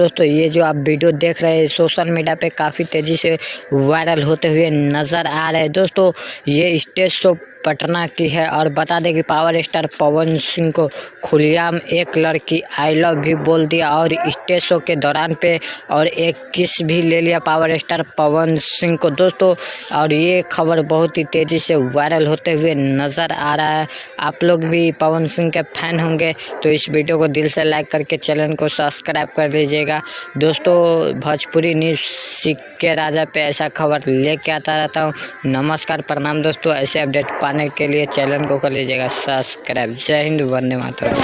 दोस्तों, ये जो आप वीडियो देख रहे हैं सोशल मीडिया पे काफ़ी तेज़ी से वायरल होते हुए नज़र आ रहे हैं। दोस्तों, ये स्टेज शो पटना की है और बता दें कि पावर स्टार पवन सिंह को खुलेआम एक लड़की आई लव भी बोल दिया और स्टेज शो के दौरान पे और एक किस भी ले लिया पावर स्टार पवन सिंह को दोस्तों। और ये खबर बहुत ही तेज़ी से वायरल होते हुए नज़र आ रहा है। आप लोग भी पवन सिंह के फैन होंगे तो इस वीडियो को दिल से लाइक करके चैनल को सब्सक्राइब कर लीजिएगा। दोस्तों, भोजपुरी न्यूज़ के राजा पे ऐसा खबर लेके आता रहता हूँ। नमस्कार, प्रणाम दोस्तों। ऐसे अपडेट पाने के लिए चैनल को कर लीजिएगा सब्सक्राइब। जय हिंद, वंदे मातरम।